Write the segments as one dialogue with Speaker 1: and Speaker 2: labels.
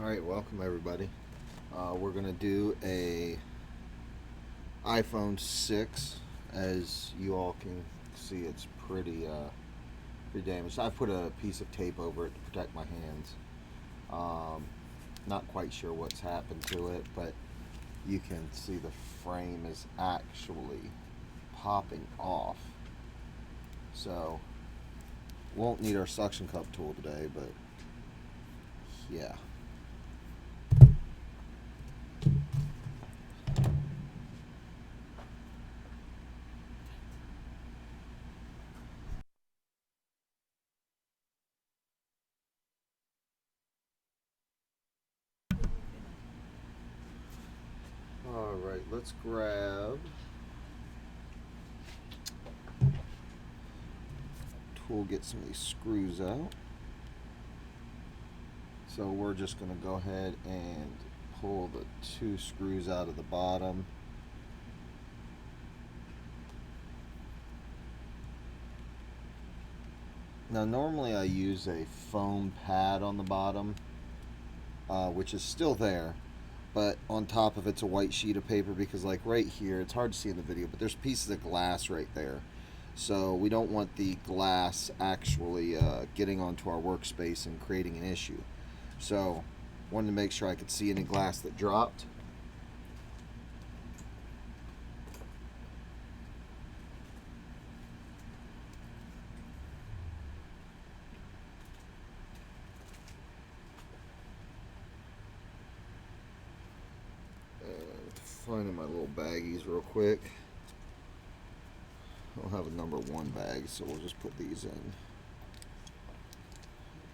Speaker 1: Alright, welcome everybody. We're going to do a iPhone 6. As you all can see, it's pretty damaged. I put a piece of tape over it to protect my hands. Not quite sure what's happened to it, but you can see the frame is actually popping off. So, won't need our suction cup tool today, but yeah. Alright, let's grab tool, get some of these screws out. So we're just going to go ahead and pull the two screws out of the bottom. Now normally I use a foam pad on the bottom, which is still there, but on top of it's a white sheet of paper, because like right here, it's hard to see in the video, but there's pieces of glass right there. So we don't want the glass actually getting onto our workspace and creating an issue. So wanted to make sure I could see any glass that dropped. Finding my little baggies real quick. I don't have a number one bag, so we'll just put these in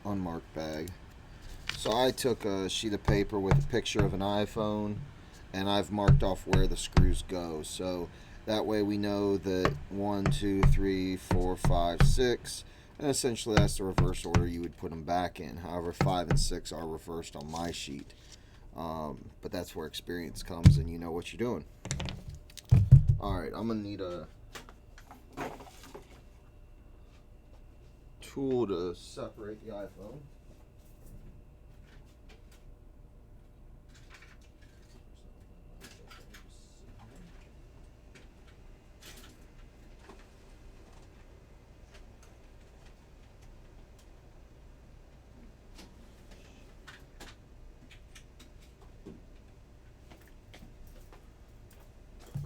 Speaker 1: unmarked bag. So I took a sheet of paper with a picture of an iPhone, and I've marked off where the screws go. So that way we know that 1, 2, 3, 4, 5, 6, and essentially that's the reverse order you would put them back in. However, 5 and 6 are reversed on my sheet. But that's where experience comes and you know what you're doing. Alright, I'm going to need a tool to separate the iPhone.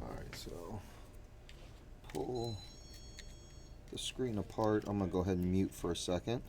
Speaker 1: Alright, so pull the screen apart. I'm going to go ahead and mute for a second.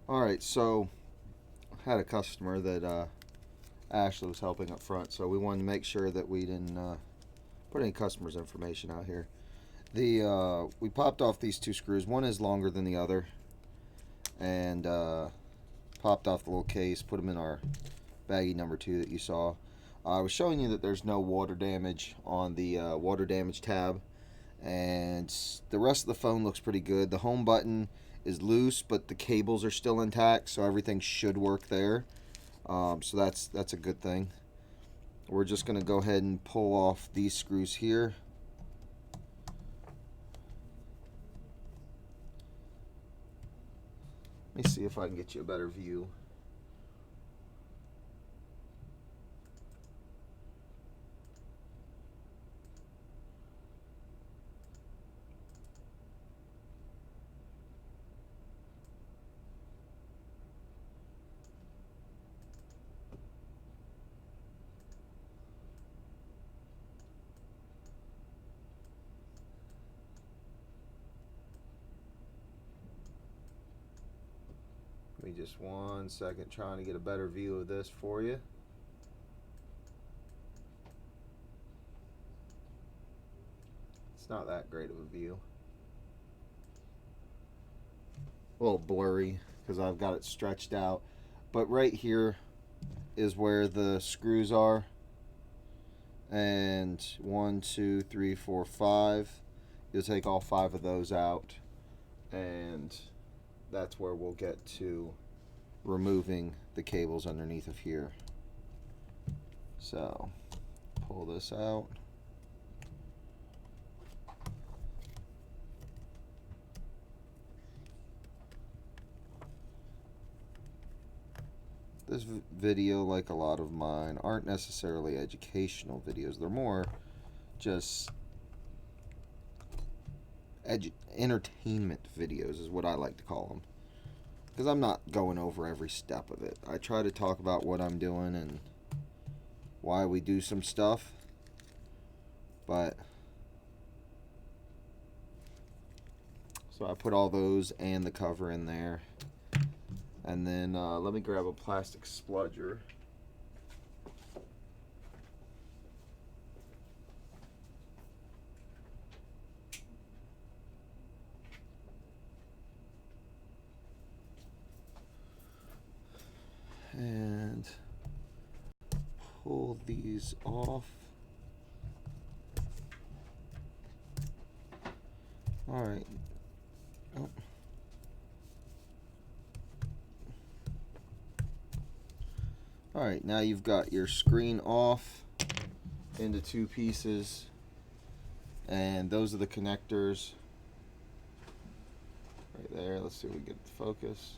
Speaker 1: Alright, so I had a customer that Ashley was helping up front, so we wanted to make sure that we didn't put any customers' information out here. We popped off these two screws. One is longer than the other, and popped off the little case, put them in our baggie number 2 that you saw. I was showing you that there's no water damage on the water damage tab, and the rest of the phone looks pretty good. The home button is loose, but the cables are still intact, so everything should work there. So that's a good thing. We're just going to go ahead and pull off these screws here. Let me see if I can get you a better view. Give me just 1 second trying to get a better view of this for you. It's not that great of a view. A little blurry because I've got it stretched out. But right here is where the screws are. And 1, 2, 3, 4, 5. You'll take all 5 of those out, and that's where we'll get to removing the cables underneath of here. So pull this out. This video, like a lot of mine, aren't necessarily educational videos. They're more just entertainment videos is what I like to call them, because I'm not going over every step of it. I try to talk about what I'm doing and why we do some stuff, but so I put all those and the cover in there, and then let me grab a plastic spludger. And pull these off. All right. Oh. All right, now you've got your screen off into 2 pieces, and those are the connectors right there. Let's see if we get the focus.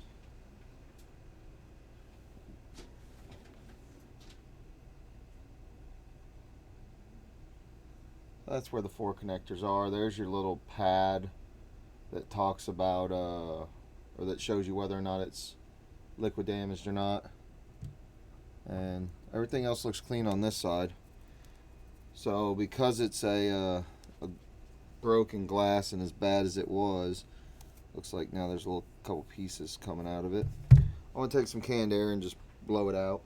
Speaker 1: That's where the 4 connectors are. There's your little pad that talks about or that shows you whether or not it's liquid damaged or not. And everything else looks clean on this side. So because it's a broken glass and as bad as it was, looks like now there's a little couple pieces coming out of it. I want to take some canned air and just blow it out.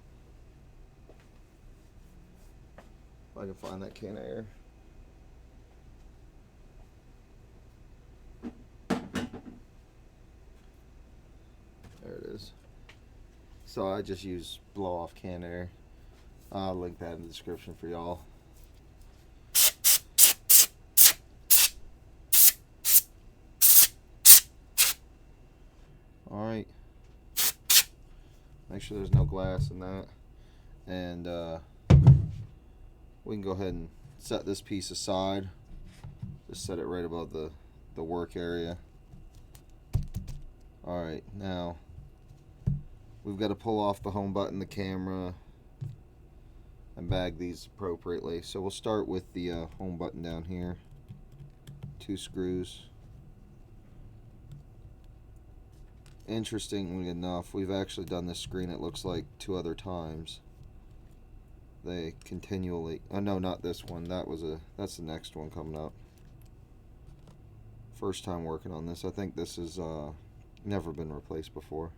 Speaker 1: If I can find that can of air. There it is. So I just use blow off can air. I'll link that in the description for y'all. Alright. Make sure there's no glass in that. And we can go ahead and set this piece aside. Just set it right above the work area. Alright, now we've got to pull off the home button, the camera, and bag these appropriately. So we'll start with the home button down here. 2 screws. Interestingly enough, we've actually done this screen, it looks like, 2 other times. They continually, oh no, not this one, that's the next one coming up. First time working on this. I think this has never been replaced before.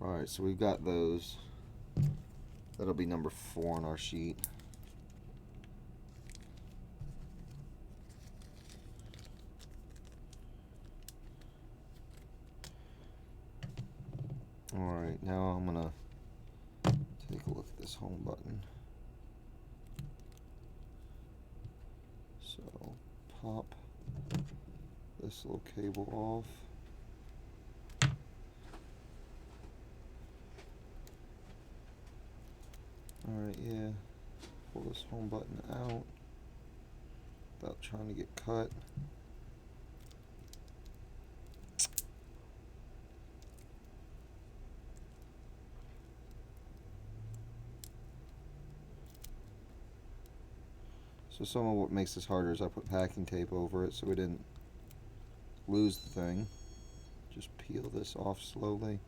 Speaker 1: Alright, so we've got those. That'll be number 4 on our sheet. Alright, now I'm gonna take a look at this home button. So, pop this little cable off. Alright, yeah. Pull this home button out without trying to get cut. So some of what makes this harder is I put packing tape over it so we didn't lose the thing. Just peel this off slowly.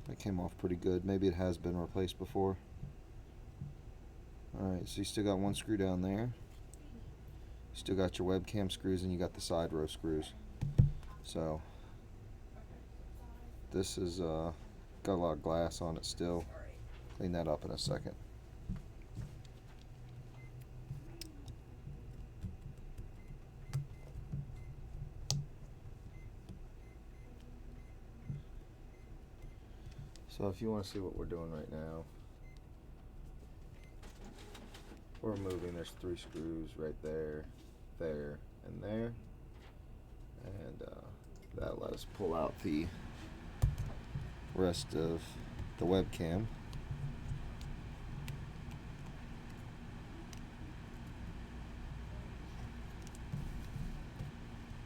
Speaker 1: That came off pretty good. Maybe it has been replaced before. Alright, so you still got one screw down there. Still got your webcam screws and you got the side row screws. So this is got a lot of glass on it still. Clean that up in a second. So if you want to see what we're doing right now, we're removing, there's 3 screws right there, there, and there. And that let us pull out the rest of the webcam.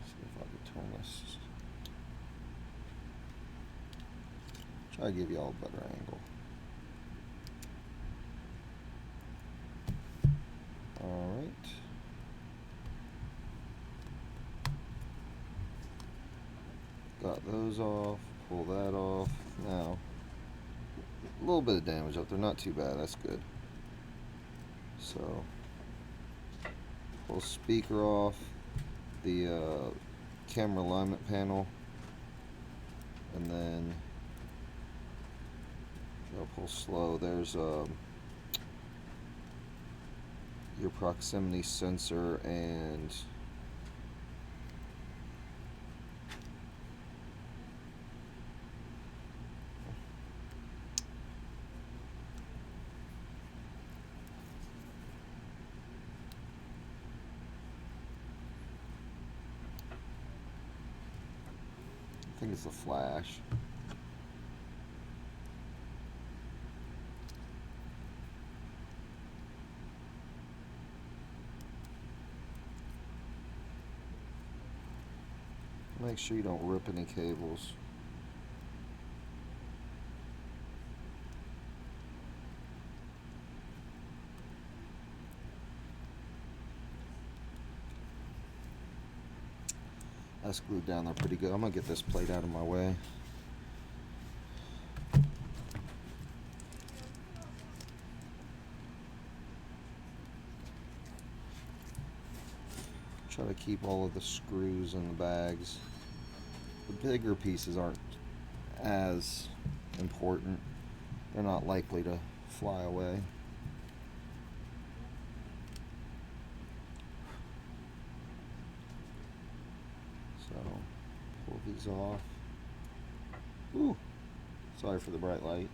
Speaker 1: See if I can turn this. Try to give you all a better angle. Alright. Got those off. Pull that off. Now, a little bit of damage up there. Not too bad. That's good. So, pull speaker off. The camera alignment panel. And then I'll pull slow. There's your proximity sensor and I think it's a flash. Make sure you don't rip any cables. That's glued down there pretty good. I'm gonna get this plate out of my way. Try to keep all of the screws in the bags. The bigger pieces aren't as important. They're not likely to fly away. So, pull these off. Ooh, sorry for the bright light.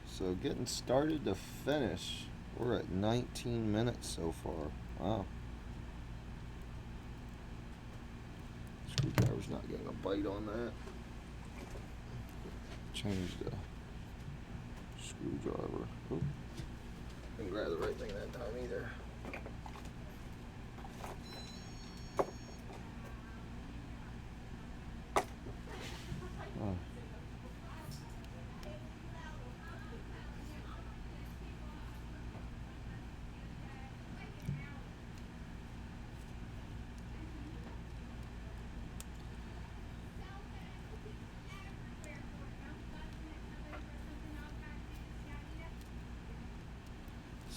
Speaker 1: So getting started to finish. We're at 19 minutes so far. Wow. Screwdriver's not getting a bite on that. Change the screwdriver. Oop. Didn't grab the right thing that time either. Oh.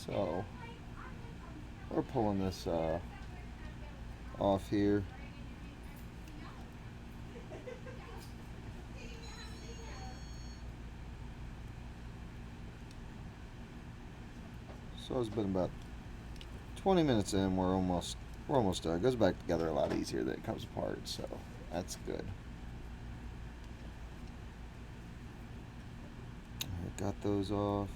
Speaker 1: So we're pulling this off here. So it's been about 20 minutes in. We're almost done. It goes back together a lot easier than it comes apart, so that's good. Alright, got those off.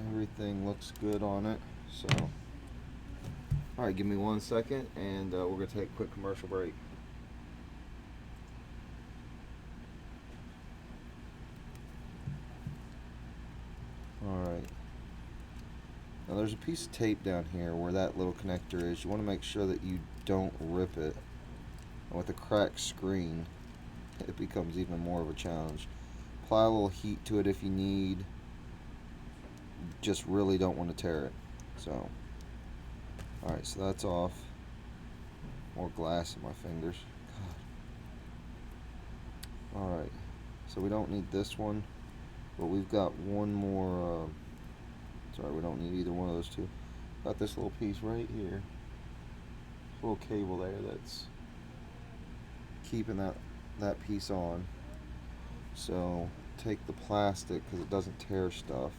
Speaker 1: Everything looks good on it. So, alright, give me 1 second, and we're going to take a quick commercial break. Alright. Now there's a piece of tape down here where that little connector is. You want to make sure that you don't rip it. And with a cracked screen, it becomes even more of a challenge. Apply a little heat to it if you need. Just really don't want to tear it. So, alright, so that's off. More glass in my fingers. God. Alright, so we don't need this one, but we've got one more. Sorry, we don't need either one of those two. Got this little piece right here. Little cable there that's keeping that piece on. So take the plastic because it doesn't tear stuff.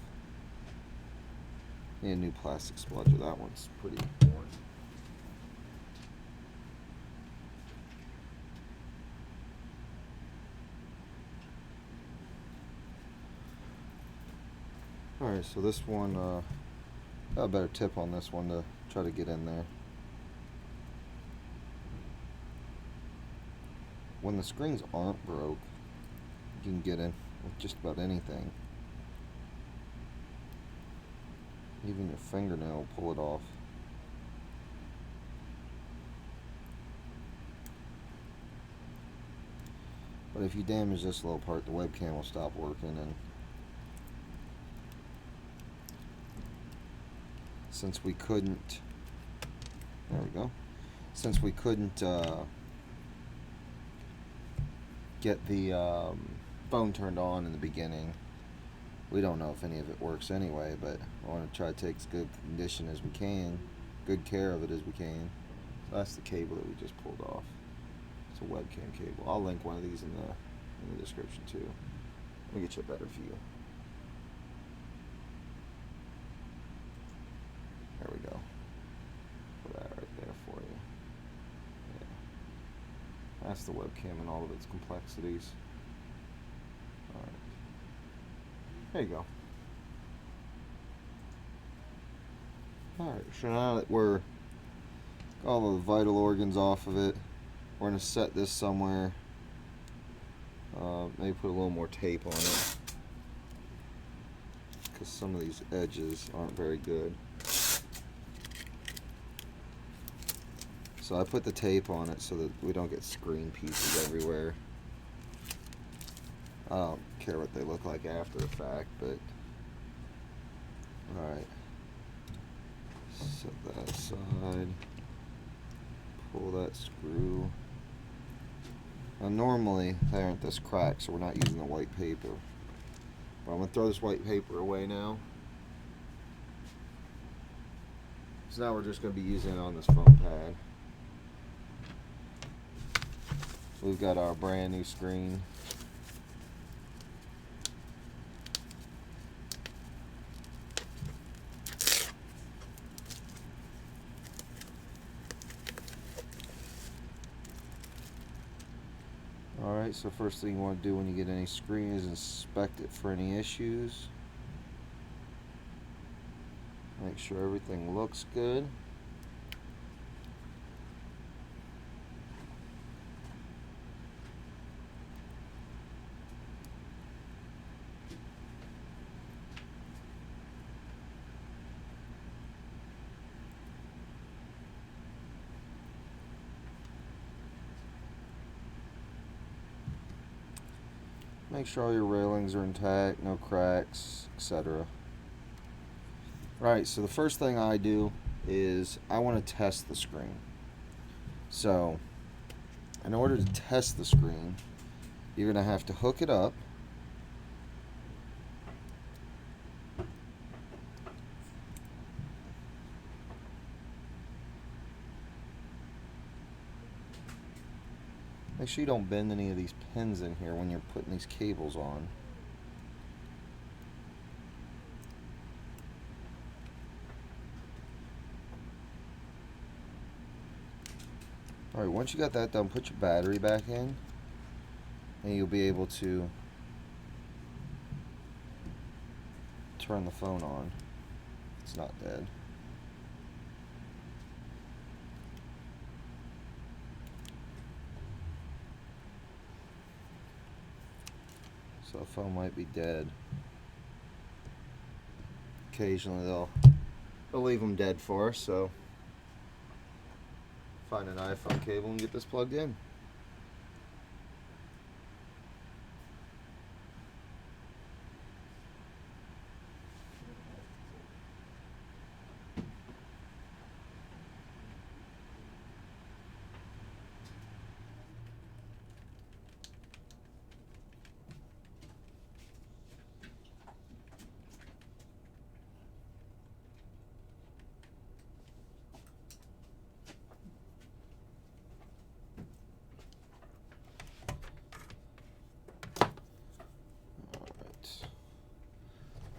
Speaker 1: Need a new plastic spludger. That one's pretty worn. Alright, so this one, got a better tip on this one to try to get in there. When the screens aren't broke, you can get in with just about anything. Even your fingernail will pull it off. But if you damage this little part, the webcam will stop working, and since we couldn't, there we go, since we couldn't get the phone turned on in the beginning, we don't know if any of it works anyway, but I want to try to take as good condition as we can, good care of it as we can. So that's the cable that we just pulled off. It's a webcam cable. I'll link one of these in the description too. Let me get you a better view. There we go. Put that right there for you. Yeah. That's the webcam and all of its complexities. Alright. There you go. Alright, so now that we're got all the vital organs off of it, we're going to set this somewhere. Maybe put a little more tape on it, because some of these edges aren't very good. So I put the tape on it so that we don't get screen pieces everywhere. I don't care what they look like after the fact, but alright. Set that aside. Pull that screw. Now normally they aren't this cracked, so we're not using the white paper. But I'm going to throw this white paper away now. So now we're just going to be using it on this foam pad. We've got our brand new screen. Alright, so first thing you want to do when you get any screen is inspect it for any issues. Make sure everything looks good. Make sure all your railings are intact, no cracks, etc. Right, so the first thing I do is I want to test the screen. So, in order to test the screen, you're going to have to hook it up. Make sure you don't bend any of these pins in here when you're putting these cables on. Alright, once you got that done, put your battery back in, and you'll be able to turn the phone on. It's not dead. So the phone might be dead. Occasionally they'll leave them dead for us, so find an iPhone cable and get this plugged in.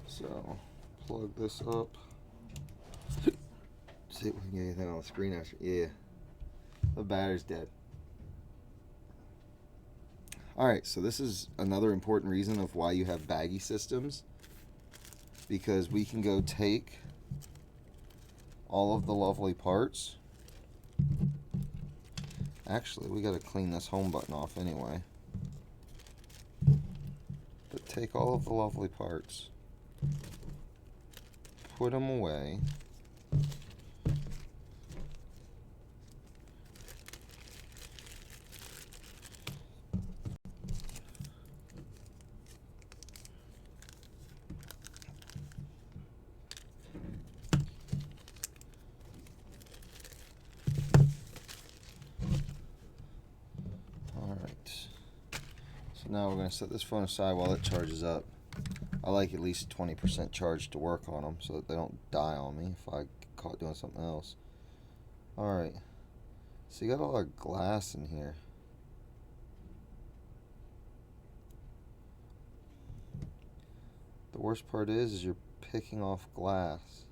Speaker 1: So, plug this up. See if we can get anything on the screen after. Yeah, the battery's dead. Alright, so this is another important reason of why you have baggy systems. Because we can go take all of the lovely parts. Actually, we gotta clean this home button off anyway. But take all of the lovely parts. Put them away. Alright. So now we're going to set this phone aside while it charges up. I like at least 20% charge to work on them so that they don't die on me if I get caught doing something else. Alright. So you got a lot of glass in here. The worst part is you're picking off glass.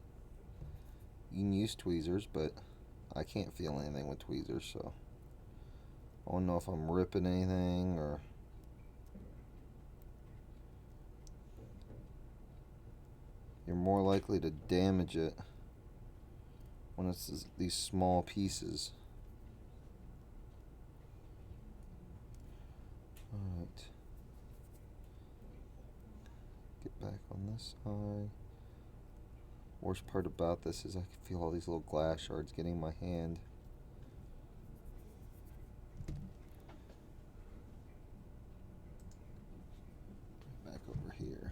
Speaker 1: You can use tweezers, but I can't feel anything with tweezers, so I don't know if I'm ripping anything or... You're more likely to damage it when it's these small pieces. Alright. Get back on this side. Worst part about this is I can feel all these little glass shards getting in my hand. Back over here.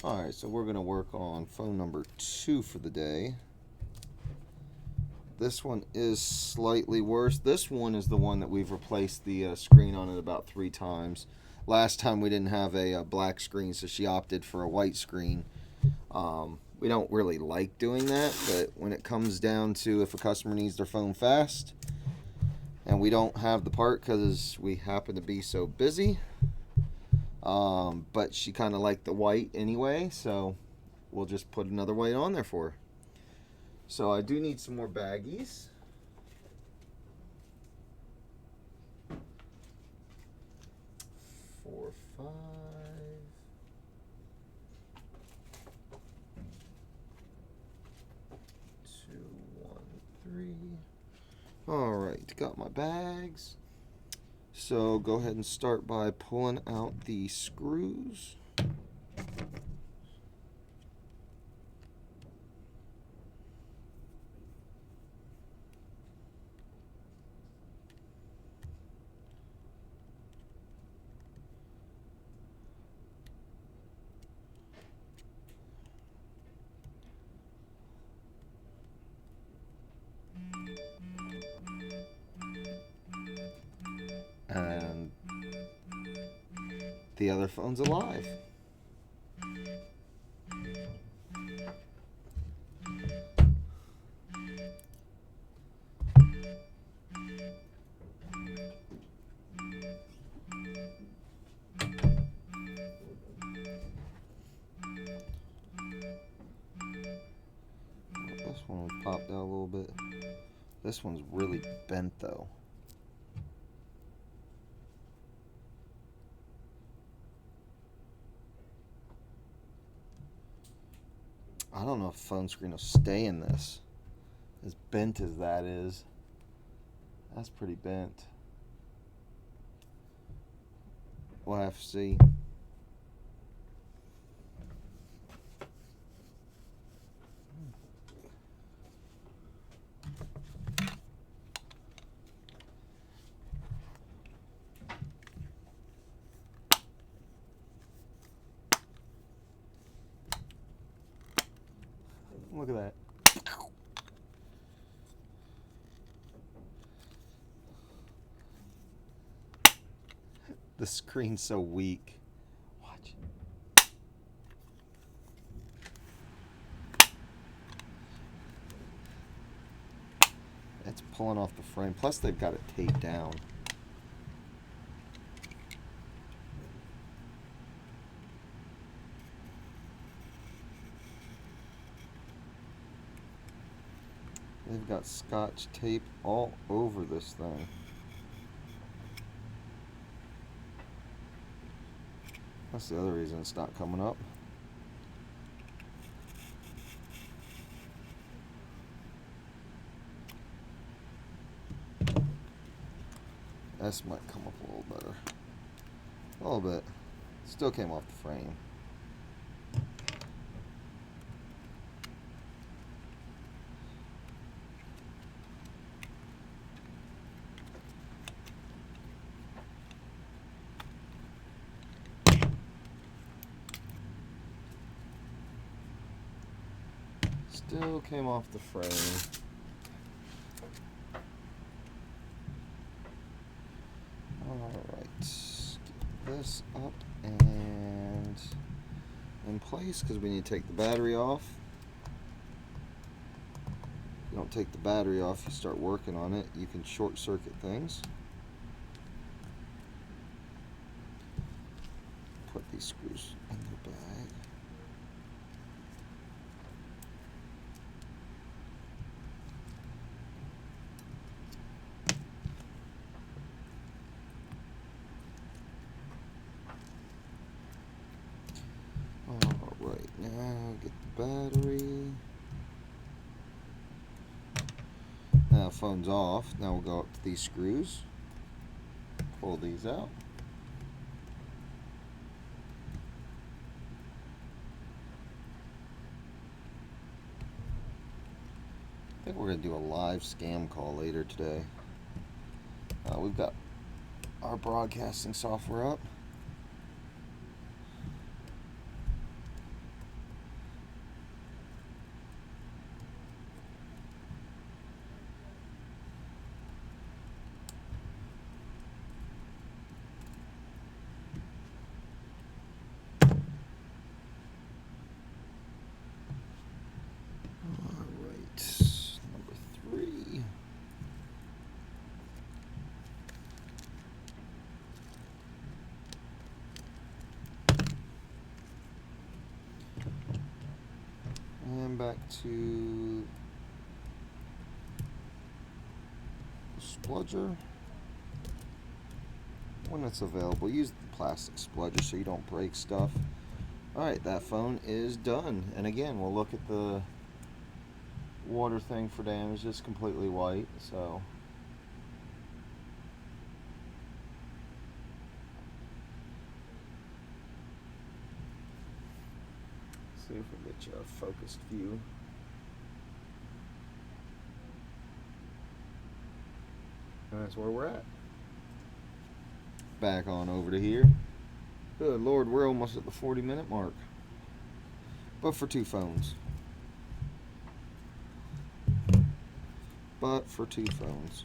Speaker 1: Alright, so we're going to work on phone number 2 for the day. This one is slightly worse. This one is the one that we've replaced the screen on it about 3 times. Last time we didn't have a black screen, so she opted for a white screen. We don't really like doing that, but when it comes down to if a customer needs their phone fast and we don't have the part because we happen to be so busy, but she kind of liked the white anyway, so we'll just put another white on there for her. So I do need some more baggies. 4, 5. 2, 1, 3. Alright, got my bags. So go ahead and start by pulling out the screws. And the other phone's alive. This one was popped out a little bit. This one's really bent though. I don't know if phone screen will stay in this. As bent as that is. That's pretty bent. We'll have to see. Look at that. The screen's so weak. Watch. It's pulling off the frame. Plus they've got it taped down. They've got scotch tape all over this thing. That's the other reason it's not coming up. This might come up a little better. A little bit. Still came off the frame. Still came off the frame. Alright, get this up and in place because we need to take the battery off. If you don't take the battery off, you start working on it, you can short circuit things. Put these screws in the bag. Alright, now get the battery. Now phone's off. Now we'll go up to these screws. Pull these out. I think we're going to do a live scam call later today. We've got our broadcasting software up. And back to the spludger. When it's available, use the plastic spludger so you don't break stuff. Alright, that phone is done. And again, we'll look at the water thing for damage. It's completely white, so see if we get you a focused view. And that's where we're at. Back on over to here. Good Lord, we're almost at the 40-minute mark. But for two phones. But for two phones.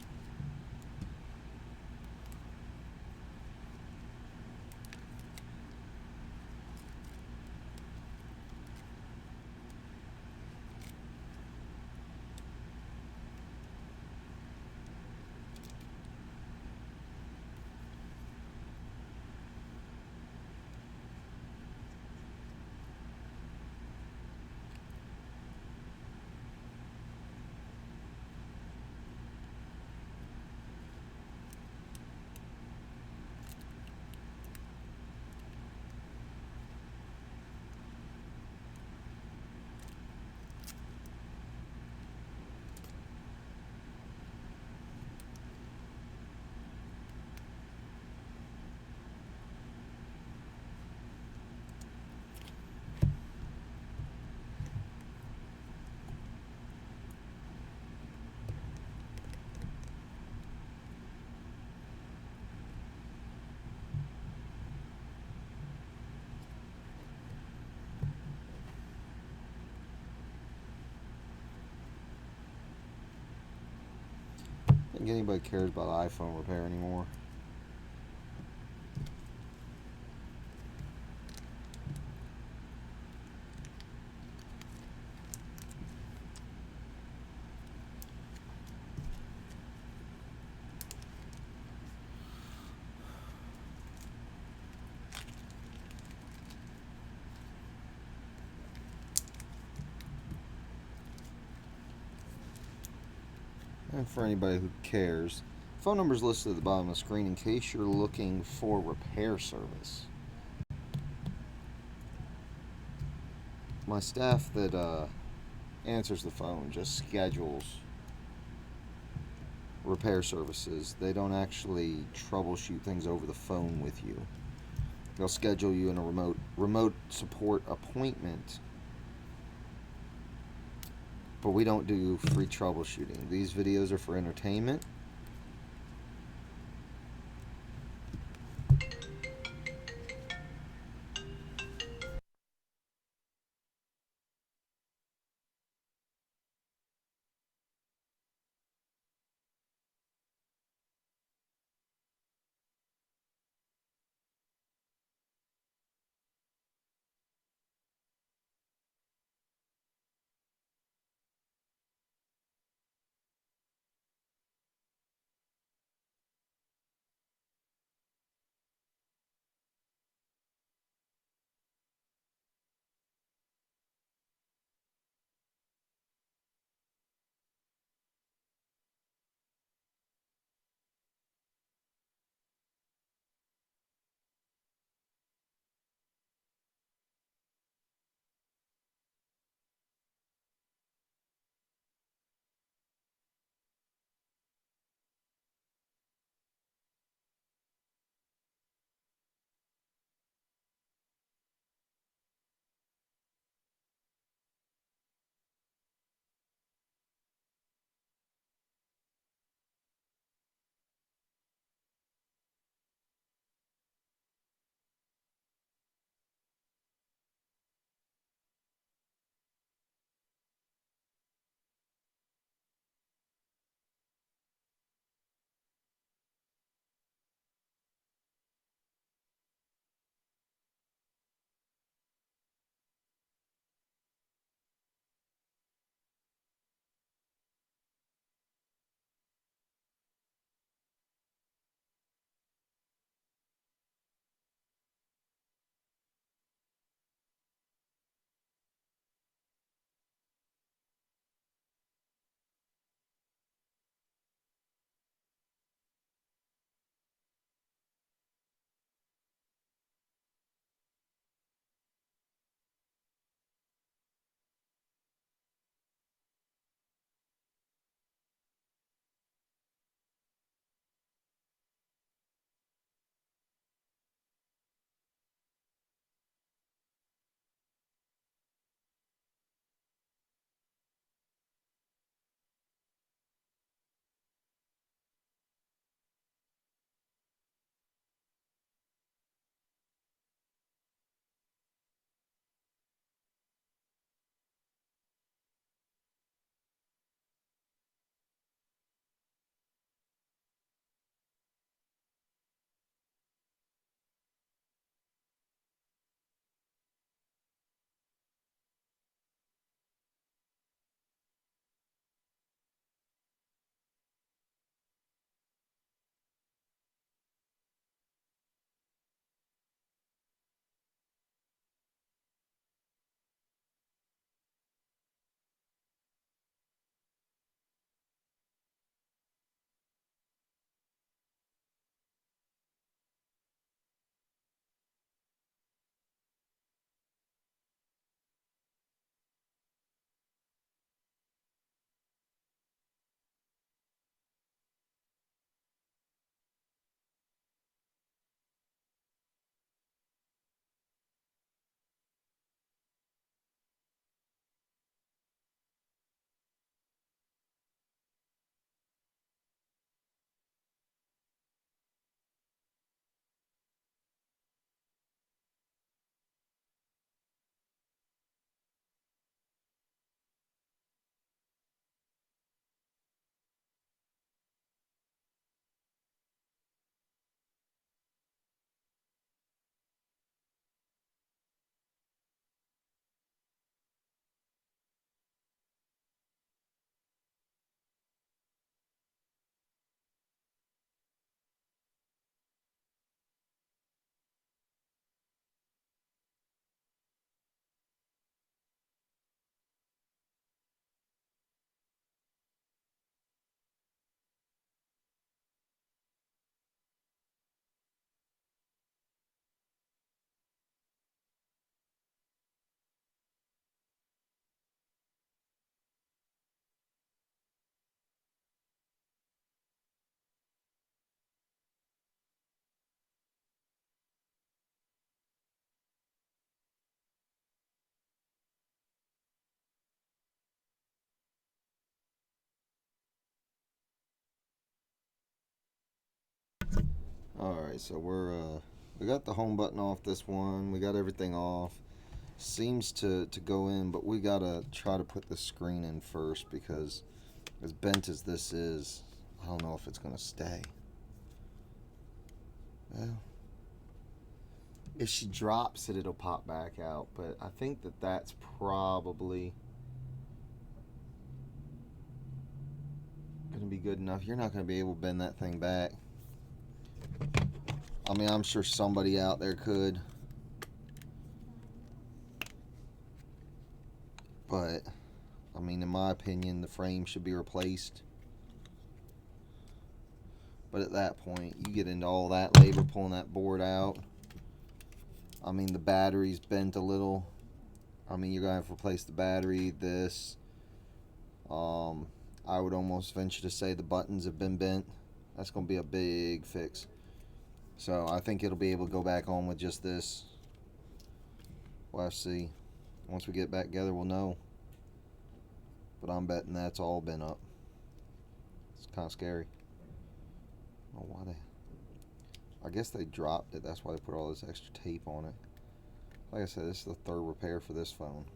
Speaker 1: I don't think anybody cares about iPhone repair anymore. And for anybody who cares, phone number is listed at the bottom of the screen in case you're looking for repair service. My staff that answers the phone just schedules repair services. They don't actually troubleshoot things over the phone with you. They'll schedule you in a remote support appointment. But we don't do free troubleshooting. These videos are for entertainment. Alright, so we got the home button off this one. We got everything off. Seems to go in, but we gotta try to put the screen in first because as bent as this is, I don't know if it's gonna stay. Well, if she drops it, it'll pop back out, but I think that's probably gonna be good enough. You're not gonna be able to bend that thing back. I mean, I'm sure somebody out there could, but I mean, in my opinion, the frame should be replaced. But at that point, you get into all that labor pulling that board out. I mean, the battery's bent a little. I mean, you're gonna have to replace the battery. This, I would almost venture to say the buttons have been bent. That's gonna be a big fix. So I think it'll be able to go back on with just this. We'll have to see. Once we get back together, we'll know. But I'm betting that's all been up. It's kind of scary. Oh, why they? I guess they dropped it. That's why they put all this extra tape on it. Like I said, this is the third repair for this phone.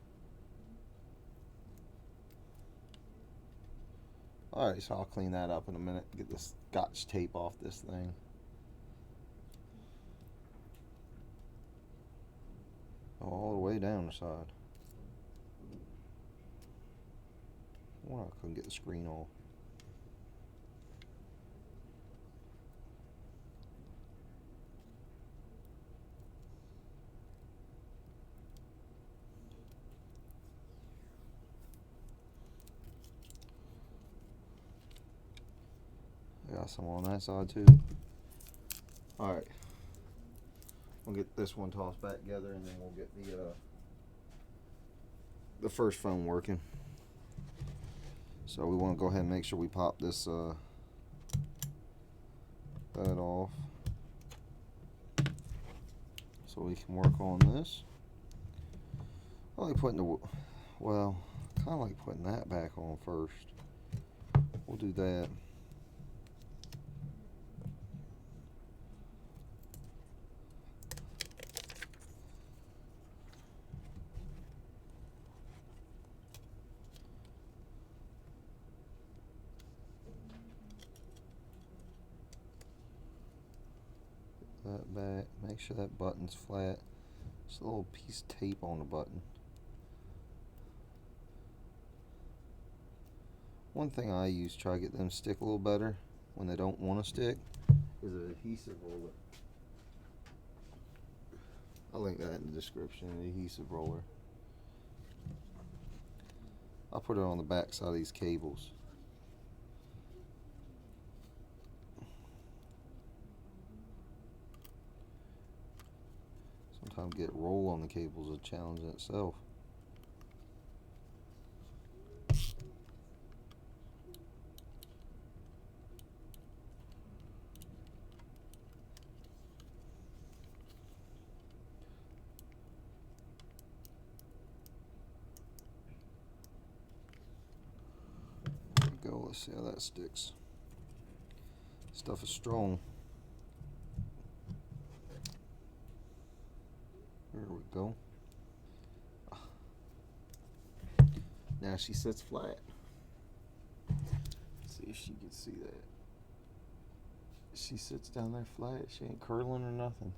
Speaker 1: Alright, so I'll clean that up in a minute. Get this Scotch tape off this thing. All the way down the side. Well, I couldn't get the screen off. I got some on that side too. Alright. We'll get this one tossed back together and then we'll get the first phone working. So we want to go ahead and make sure we pop this that off so we can work on this. I like putting the, well, kind of like putting that back on first. We'll do that. That back, make sure that button's flat. Just a little piece of tape on the button. One thing I use to try to get them to stick a little better when they don't want to stick is an adhesive roller. I'll link that in the description, an adhesive roller. I'll put it on the back side of these cables. Sometimes get roll on the cables is a challenge in itself. There we go, let's see how that sticks. Stuff is strong. There we go. Now she sits flat. Let's see if she can see that. She sits down there flat. She ain't curling or nothing.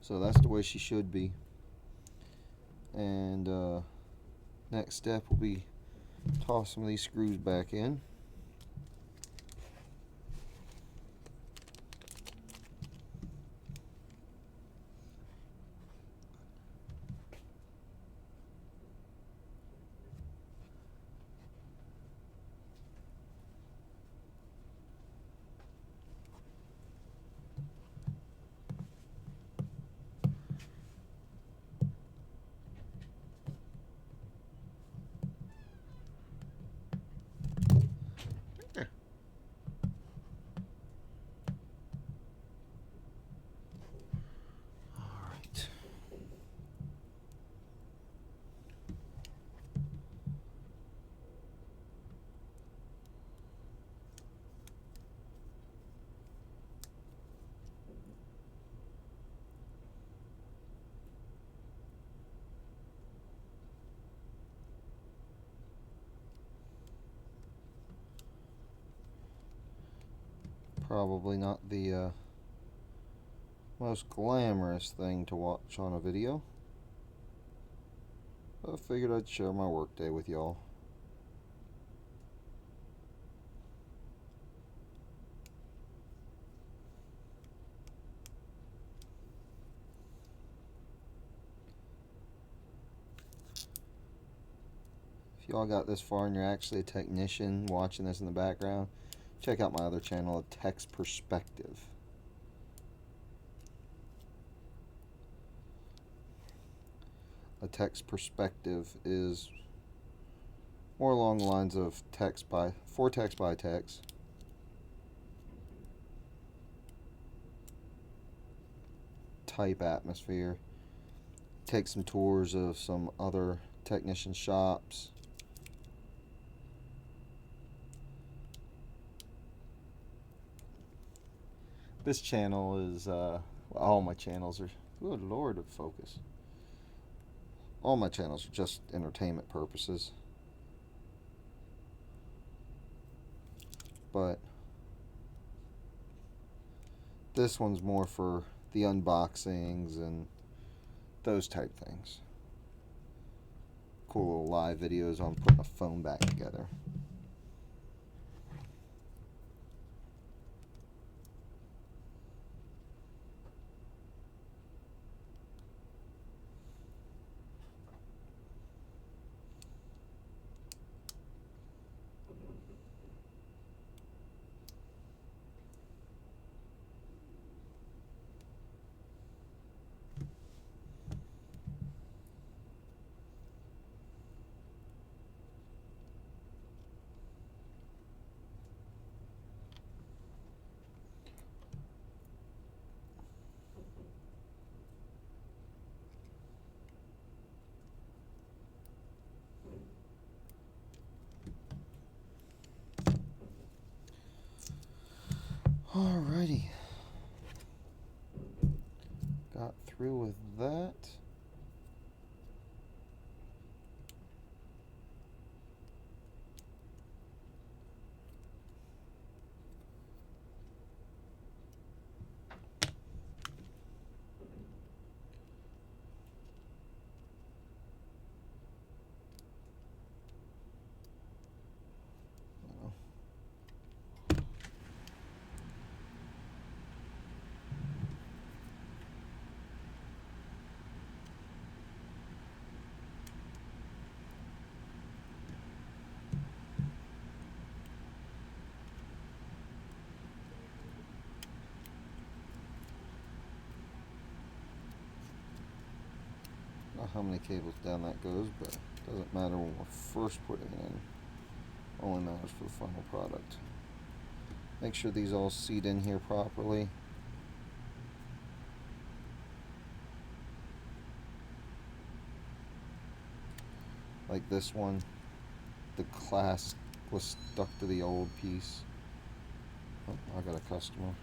Speaker 1: So that's the way she should be. And next step will be toss some of these screws back in. Probably not the most glamorous thing to watch on a video. I figured I'd share my workday with y'all. If y'all got this far and you're actually a technician watching this in the background, check out my other channel, A Tech's Perspective. A Tech's Perspective is more along the lines of for techs by techs. Type atmosphere. Take some tours of some other technician shops. This channel is, all my channels are, good lord of focus. All my channels are just entertainment purposes. But this one's more for the unboxings and those type things. Cool little live videos on putting a phone back together. Alrighty. Got through with that. Not how many cables down that goes, but it doesn't matter when we're first putting it in. Only matters for the final product. Make sure these all seat in here properly. Like this one, the clasp was stuck to the old piece. Oh, I got a customer.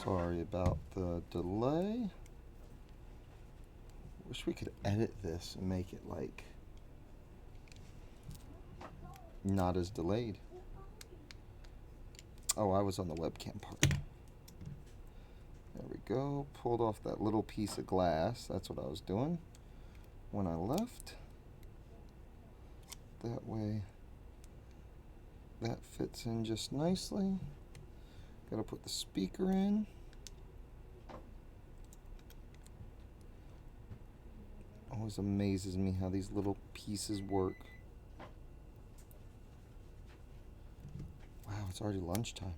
Speaker 1: Sorry about the delay. Wish we could edit this and make it like not as delayed. Oh, I was on the webcam part. There we go. Pulled off that little piece of glass. That's what I was doing when I left. That way that fits in just nicely. Gotta put the speaker in. Always amazes me how these little pieces work. Wow, it's already lunchtime.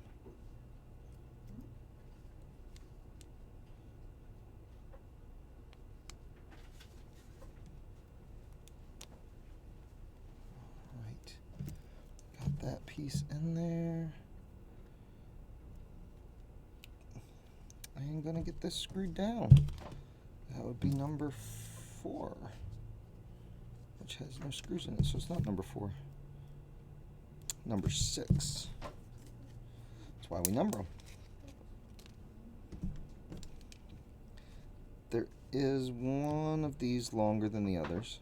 Speaker 1: Right, got that piece in there. I'm gonna get this screwed down. That would be number 4, which has no screws in it, so it's not number 4. Number 6. That's why we number them. There is one of these longer than the others.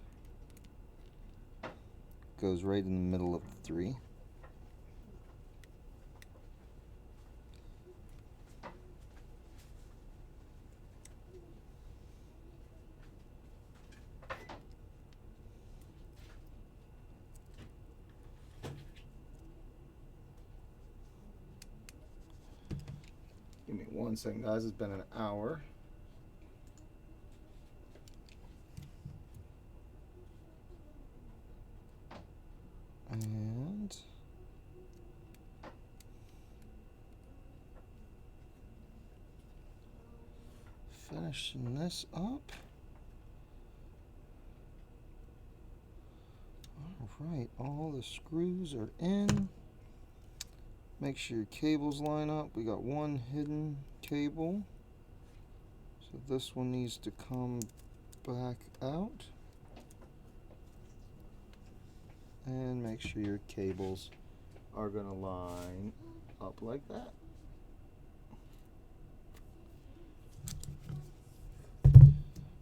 Speaker 1: Goes right in the middle of the 3. Give me 1 second, guys. It's been an hour. And finishing this up. Alright, all the screws are in. Make sure your cables line up. We got one hidden cable. So this one needs to come back out. And make sure your cables are going to line up like that.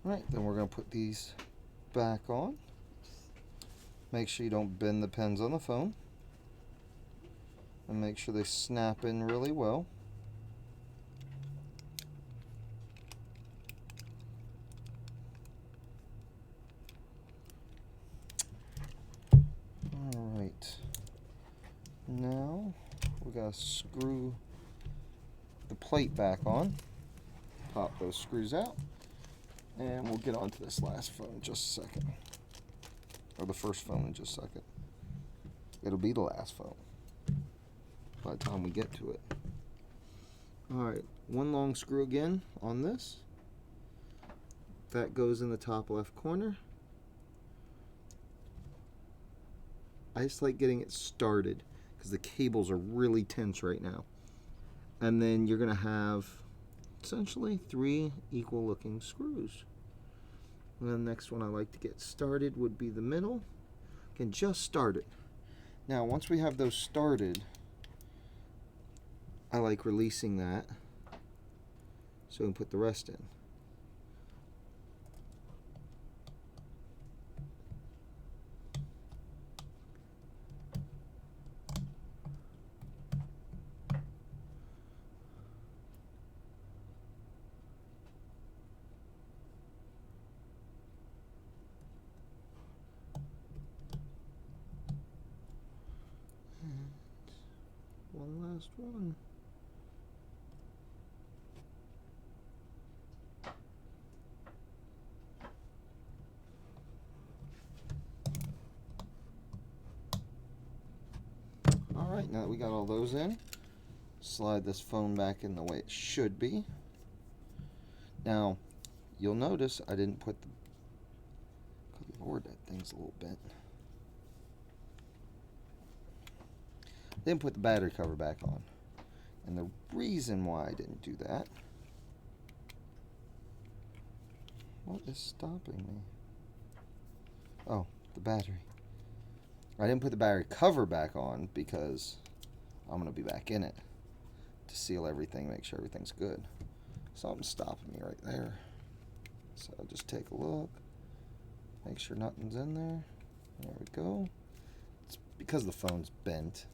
Speaker 1: Alright, then we're going to put these back on. Make sure you don't bend the pins on the phone. And make sure they snap in really well. Alright. Now we gotta screw the plate back on. Pop those screws out. And we'll get onto this last phone in just a second. Or the first phone in just a second. It'll be the last phone by the time we get to it. Alright, one long screw again on this. That goes in the top left corner. I just like getting it started because the cables are really tense right now. And then you're going to have essentially 3 equal looking screws. And the next one I like to get started would be the middle. Can just start it. Now once we have those started, I like releasing that so we can put the rest in. One last one. Alright, now that we got all those in, slide this phone back in the way it should be. Now, you'll notice I didn't put the... Good Lord, that thing's a little bent. Didn't put the battery cover back on. And the reason why I didn't do that... What is stopping me? Oh, the battery. I didn't put the battery cover back on because I'm going to be back in it. to seal everything, make sure everything's good. Something's stopping me right there. So I'll just take a look, make sure nothing's in there. There we go. It's because the phone's bent.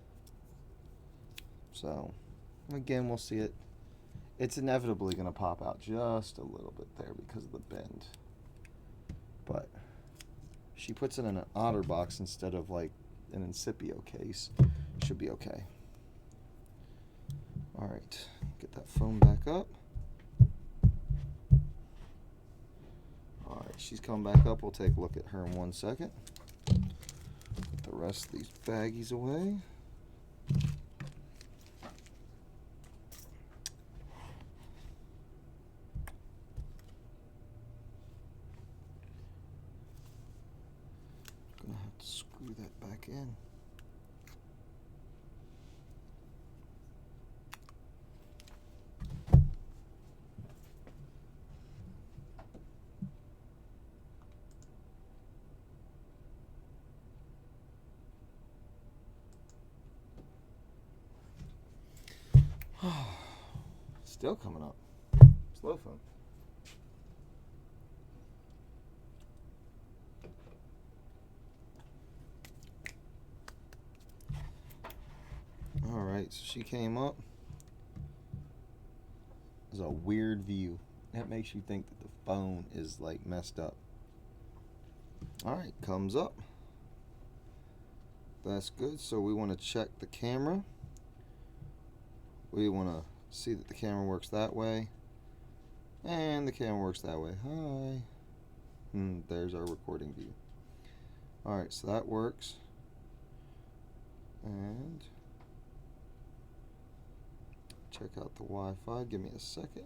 Speaker 1: So again, we'll see it. It's inevitably going to pop out just a little bit there because of the bend. But she puts it in an OtterBox instead of like an Incipio case. Should be okay. Alright, get that phone back up. Alright, she's coming back up. We'll take a look at her in 1 second. Put the rest of these baggies away. Gonna have to screw that back in. Still coming up. Slow phone. Alright, so she came up. It's a weird view. That makes you think that the phone is like messed up. Alright, comes up. That's good. So we want to check the camera. We want to see that the camera works that way. And the camera works that way. Hi. There's our recording view. Alright, so that works. And check out the Wi-Fi. Give me a second.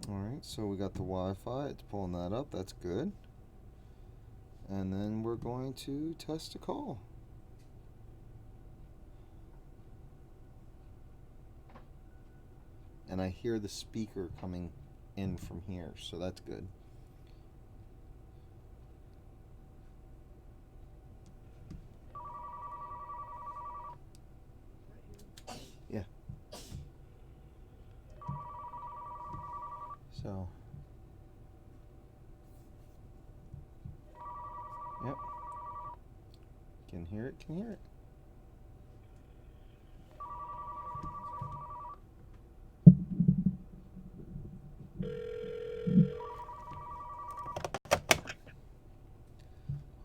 Speaker 1: Alright, so we got the Wi-Fi. It's pulling that up. That's good. And then we're going to test a call. And I hear the speaker coming in from here, so that's good. Yeah. So. Yep. Can hear it, can hear it.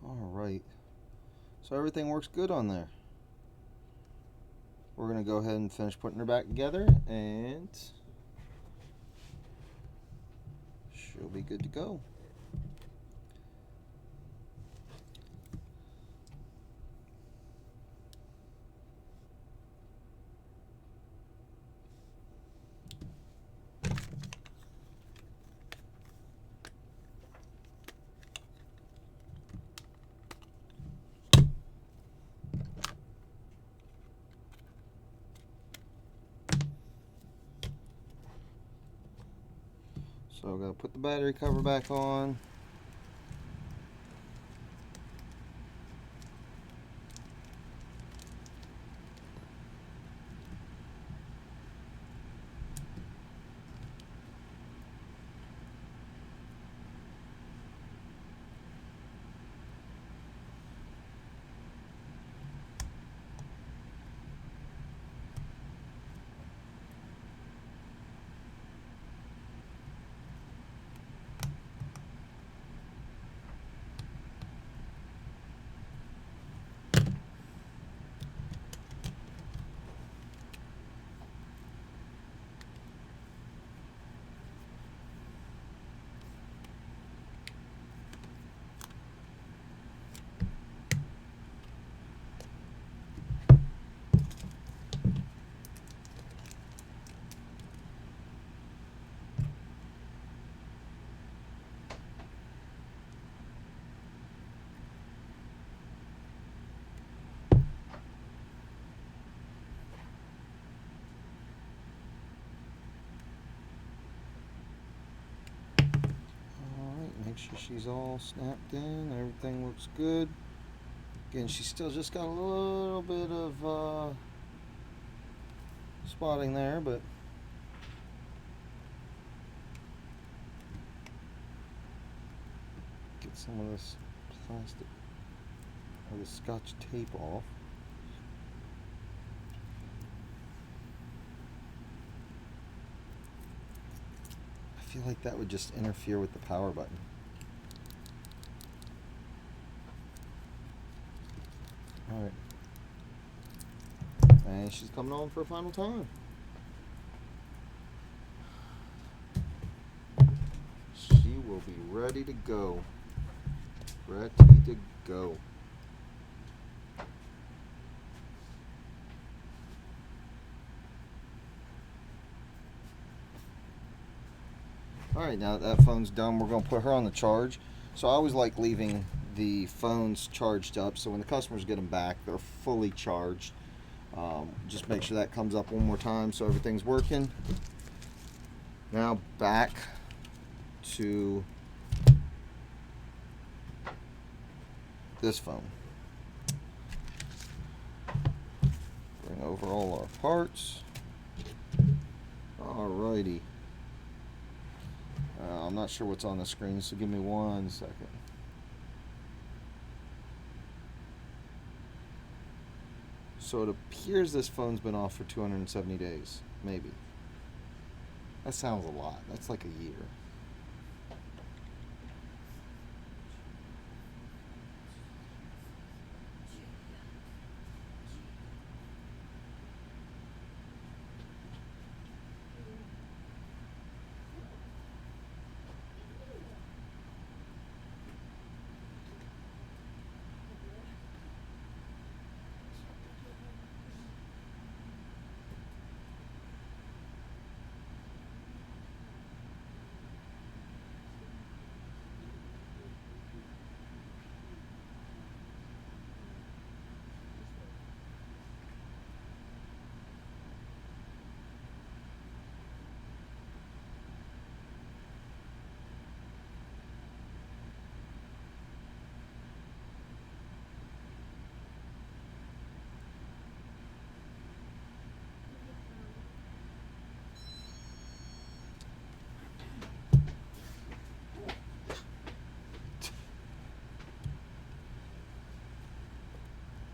Speaker 1: Alright. So everything works good on there. We're going to go ahead and finish putting her back together, and she'll be good to go. So I'm going to put the battery cover back on. Make sure she's all snapped in, everything looks good. Again, she's still just got a little bit of spotting there, but get some of this plastic or the scotch tape off. I feel like that would just interfere with the power button. Alright. And she's coming on for a final time. She will be ready to go. Ready to go. Alright, now that phone's done, we're going to put her on the charge. So I always like leaving the phones charged up so when the customers get them back, they're fully charged. Just make sure that comes up one more time so everything's working. Now back to this phone. Bring over all our parts. Alrighty. I'm not sure what's on the screen, so give me 1 second. So it appears this phone's been off for 270 days, maybe. That sounds a lot. That's like a year.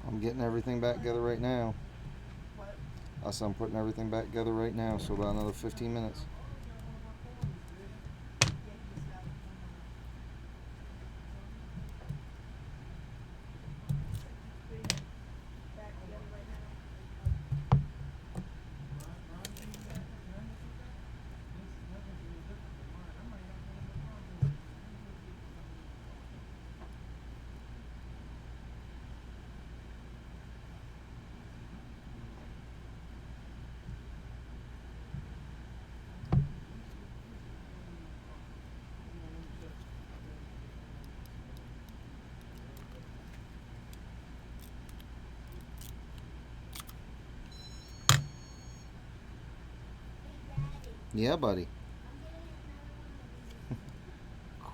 Speaker 1: I'm getting everything back together right now. I'm putting everything back together right now, so about another 15 minutes. Yeah, buddy.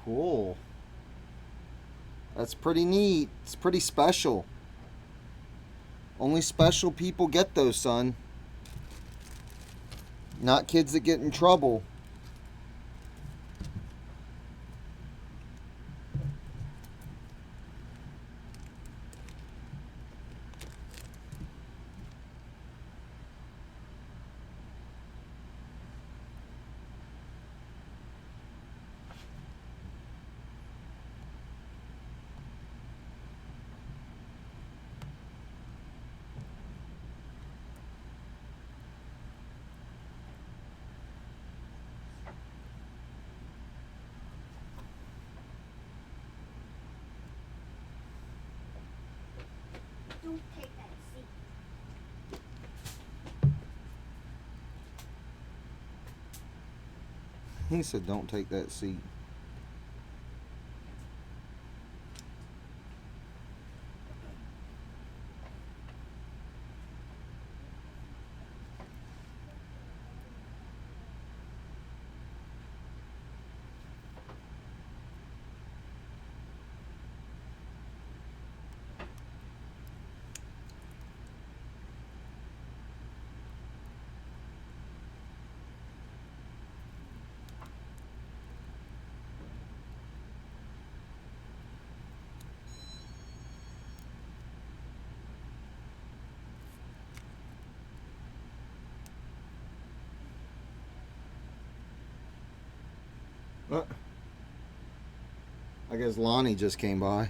Speaker 1: Cool. That's pretty neat. It's pretty special. Only special people get those, son. Not kids that get in trouble.
Speaker 2: Don't take that seat.
Speaker 1: He said, don't take that seat. Uh, I guess Lonnie just came by.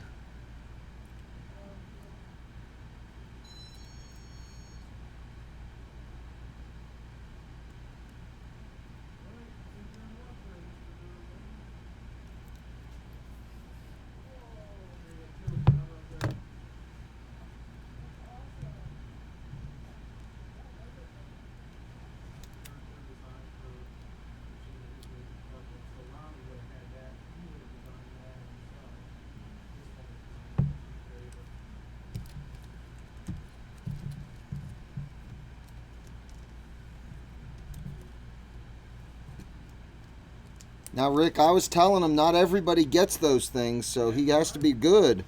Speaker 1: Now, Rick, I was telling him not everybody gets those things, so he has to be good.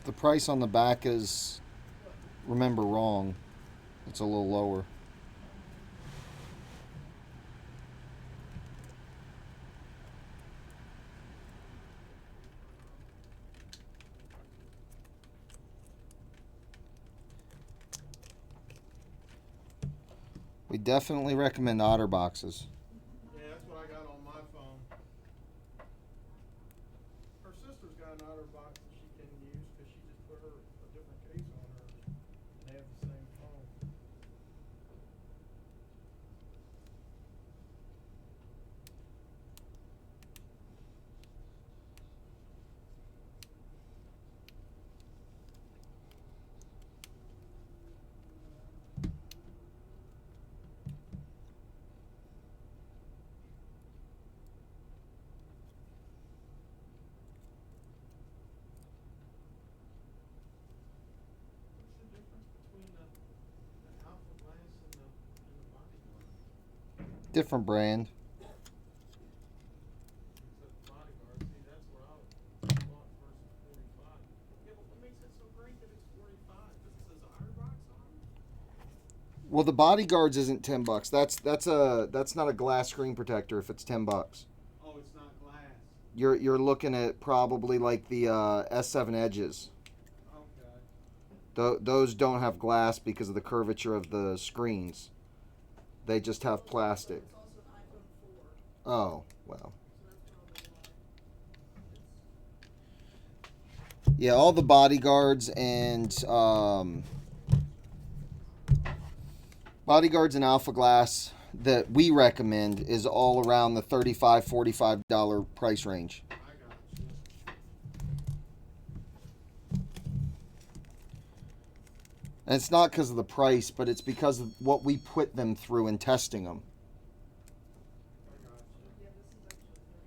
Speaker 1: The price on the back is, remember, wrong. It's a little lower. We definitely recommend otter boxes.
Speaker 2: Yeah, that's what I got on my phone. Her sister's got an OtterBox that she can use because she just put her a different case on hers, and they have the same phone. What's the difference between the Alpha Glass and the Bodyguard?
Speaker 1: Different brand.
Speaker 2: Except the Bodyguard, see, that's what I bought versus 45. Yeah, but what makes it so great that it's 45
Speaker 1: Well, the Bodyguards isn't $10. That's not a glass screen protector. If it's $10,
Speaker 2: Oh, it's not glass.
Speaker 1: you're looking at probably like the S7 Edges.
Speaker 2: Okay.
Speaker 1: Those don't have glass because of the curvature of the screens. They just have plastic.
Speaker 3: It's also an iPhone 4,
Speaker 1: Oh, well.
Speaker 3: so that's probably why.
Speaker 1: Yeah, all the Bodyguards and Alpha Glass that we recommend is all around the $35, $45 price range.
Speaker 2: I got you.
Speaker 1: And it's not because of the price, but it's because of what we put them through in testing them.
Speaker 2: I got you.
Speaker 3: Yeah, this is actually 30.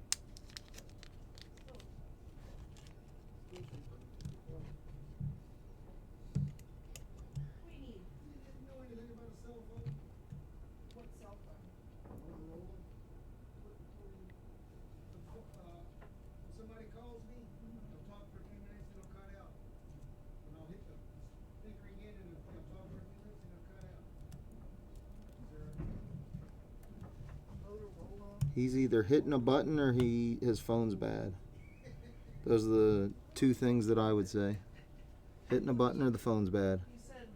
Speaker 3: What do you need?
Speaker 2: You didn't know anything about a cell phone?
Speaker 3: What cell phone?
Speaker 2: Motorola? When somebody calls me, they'll talk for a few minutes and they'll cut out. And I'll hit the speaker again and they'll talk for a few minutes and they'll cut out. Is there
Speaker 3: Motorola.
Speaker 1: He's either hitting a button or his phone's bad. Those are the two things that I would say. Hitting a button or the phone's bad.
Speaker 3: You said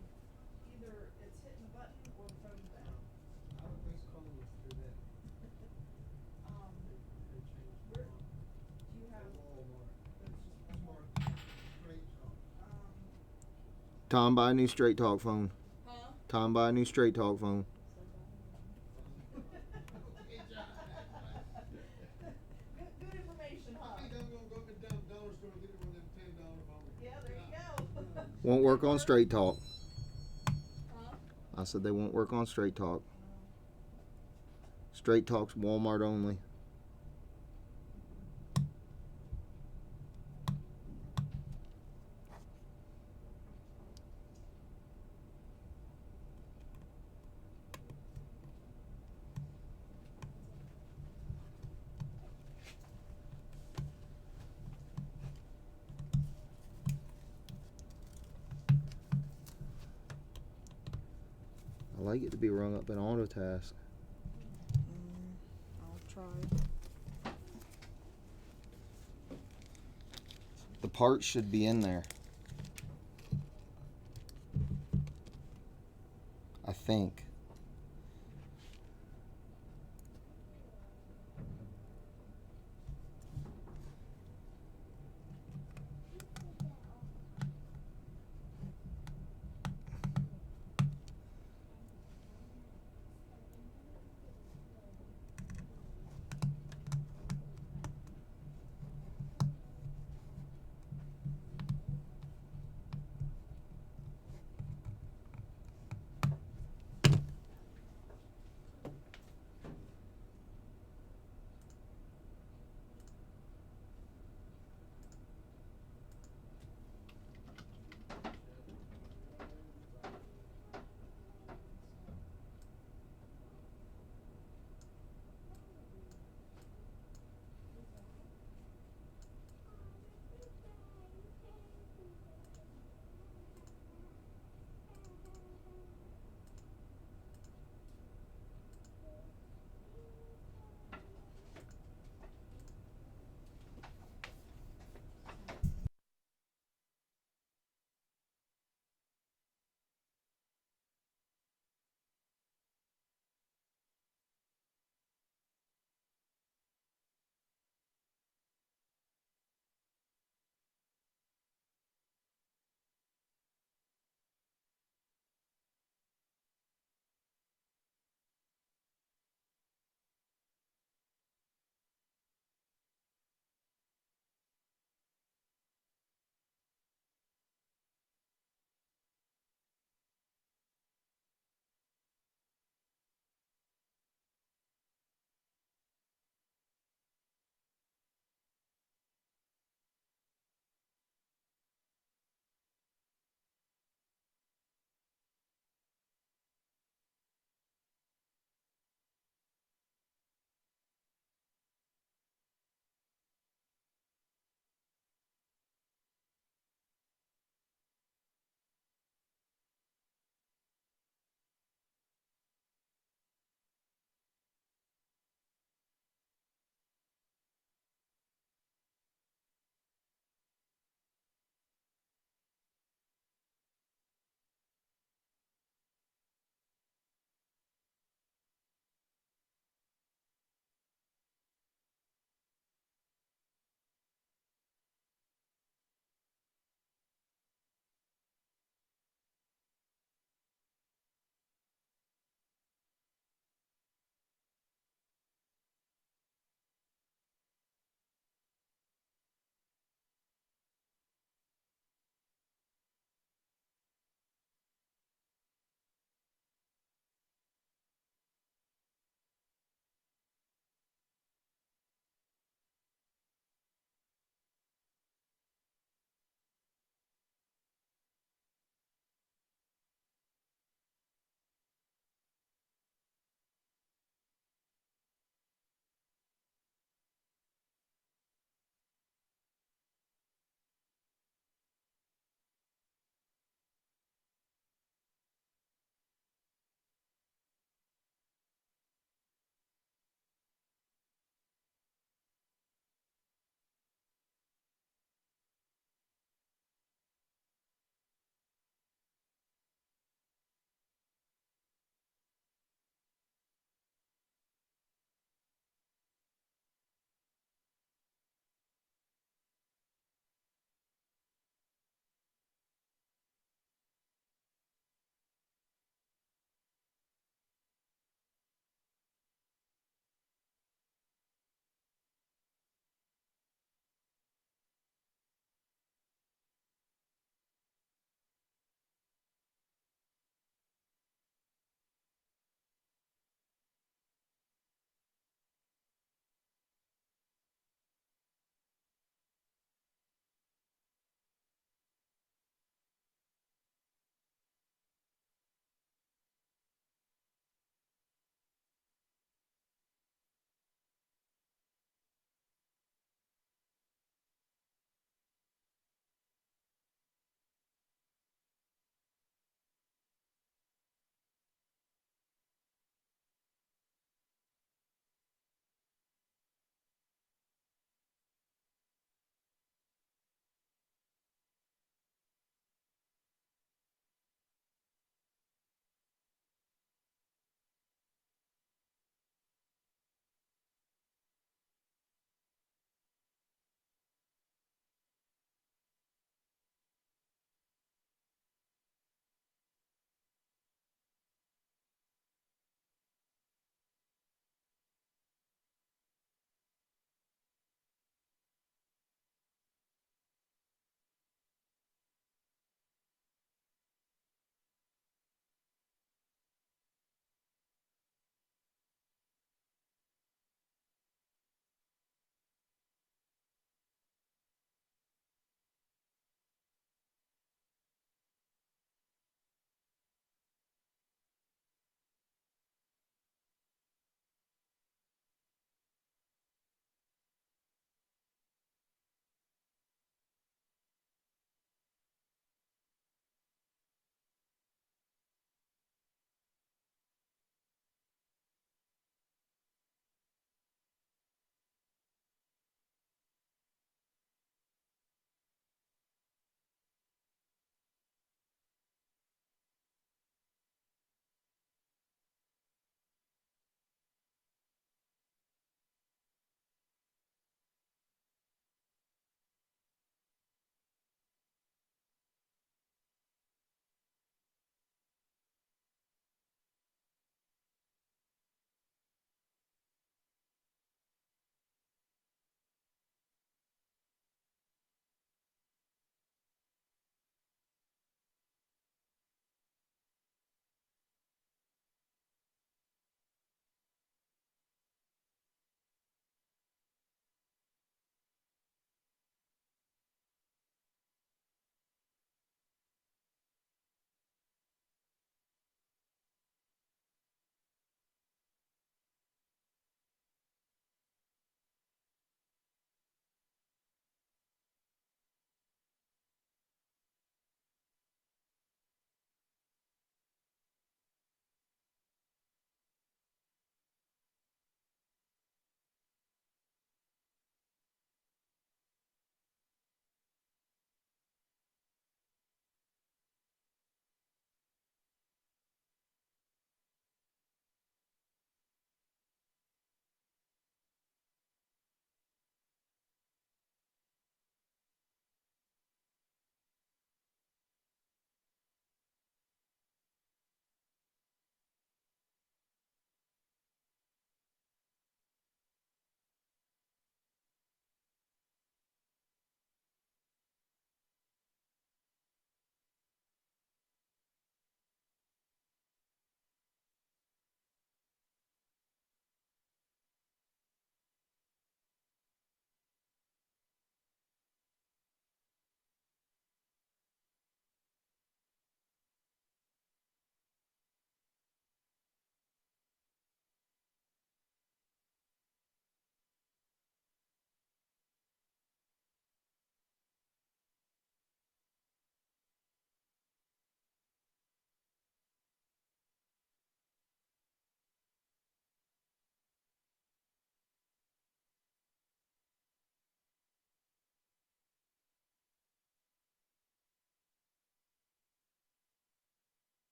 Speaker 3: either it's hitting a button or the phone's bad.
Speaker 2: I don't think phone was through that. They changed
Speaker 3: Where
Speaker 2: the
Speaker 3: do you have?
Speaker 2: Walmart. It's just smart, straight talk.
Speaker 1: Tom, buy a new Straight Talk phone.
Speaker 3: Huh?
Speaker 1: Tom, buy a new Straight Talk phone.
Speaker 3: Good information, huh?
Speaker 2: I think I'm gonna go up and down dollar store and get one of them $10 phones.
Speaker 3: Yeah, there you go.
Speaker 1: Won't work on Straight Talk.
Speaker 3: Huh?
Speaker 1: I said they won't work on Straight Talk. Straight Talk's Walmart only. I like it to be rung up in auto task.
Speaker 3: I'll try.
Speaker 1: The part should be in there. I think.